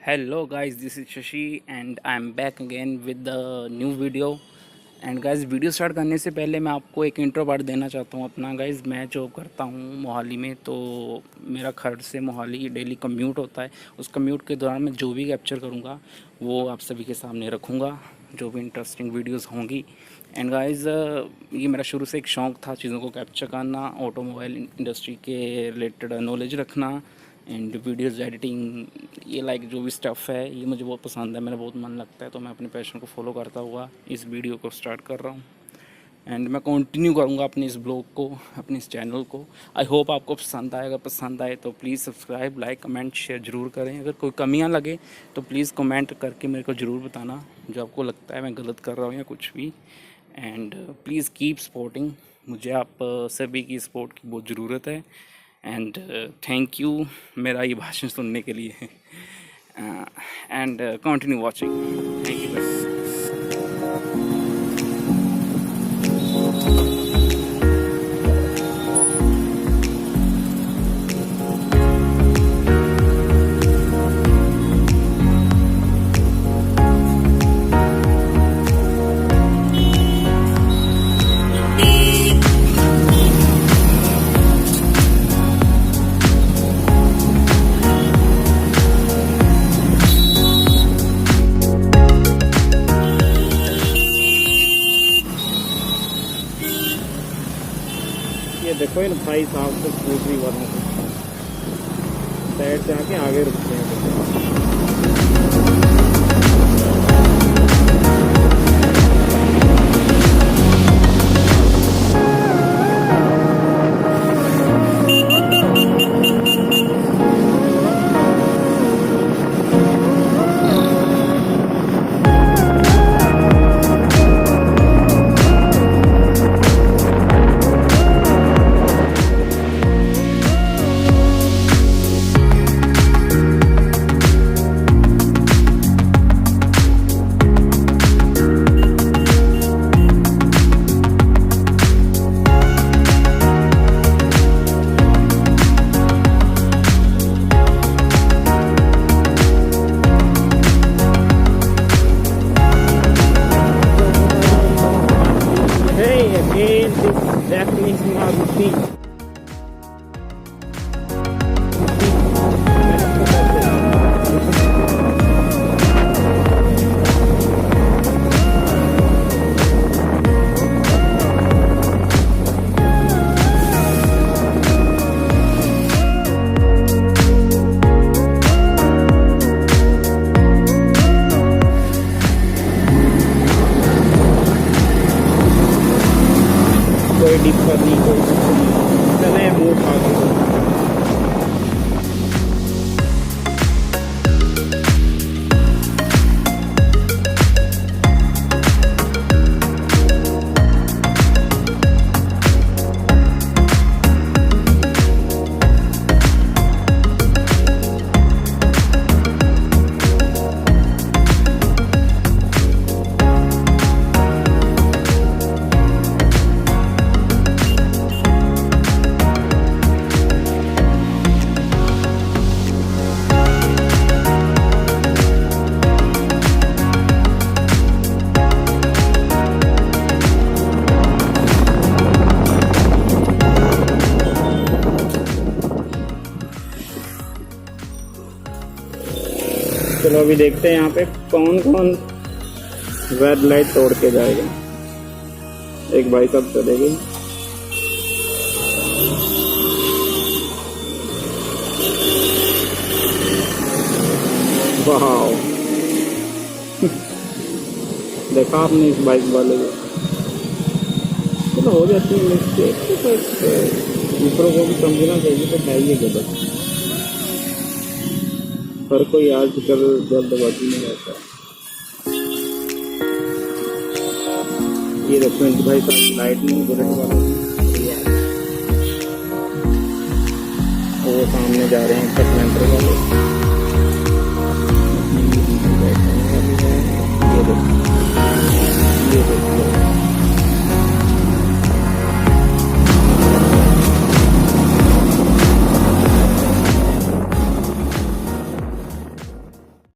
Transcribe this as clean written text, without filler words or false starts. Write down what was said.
Hello guys, this is Shashi and I am back again with the new video. And guys video start करने से पहले मैं आपको एक इंट्रो पार्ट देना चाहता हूँ अपना। गाइज़ मैं जॉब करता हूँ मोहाली में, तो मेरा घर से मोहाली डेली कम्यूट होता है। उस कम्यूट के दौरान मैं जो भी कैप्चर करूँगा वो आप सभी के सामने रखूँगा, जो भी इंटरेस्टिंग वीडियोस होंगी। एंड गाइज़ ये मेरा शुरू से एक शौक़ था चीज़ों को कैप्चर करना, ऑटोमोबाइल इंडस्ट्री के रिलेटेड नॉलेज रखना एंड वीडियोस एडिटिंग, ये लाइक जो भी स्टफ़ है ये मुझे बहुत पसंद है, मेरा बहुत मन लगता है। तो मैं अपने पैशन को फॉलो करता हुआ इस वीडियो को स्टार्ट कर रहा हूँ एंड मैं कंटिन्यू करूँगा अपने इस ब्लॉग को, अपने इस चैनल को। आई होप आपको पसंद आएगा। पसंद आए तो please subscribe, like, comment, share ज़रूर करें। अगर कोई कमियाँ लगे तो प्लीज़ कमेंट करके मेरे को ज़रूर बताना, जो आपको लगता है मैं गलत कर रहा हूँ या कुछ भी। एंड प्लीज़ कीप सपोर्टिंग, मुझे आप सभी की सपोर्ट की बहुत ज़रूरत है। एंड थैंक यू मेरा ये भाषण सुनने के लिए। And continue watching. Thank you guys. ये देखो इन भाई साहब को स्कूटरी वालों को साइड से आके आगे रुकते हैं। Again, this definition of repeat. कोई दिक्कत नहीं, कोई चले मुँह खा के। चलो अभी देखते हैं यहाँ पे कौन कौन रेड लाइट तोड़ के जाएगा। एक भाई साहब चले गए। वाह देखा आपने इस बाइक वाले को। चलो हो जाती है मिस्टेक, तो दूसरों को भी समझना चाहिए तो चाहिए गलत। हर कोई आजकल जल्दबाजी में रहता है। ये देखो भाई साहब लाइट में बुलेट वाला वो सामने जा रहे हैं स्प्लेंडर वाले।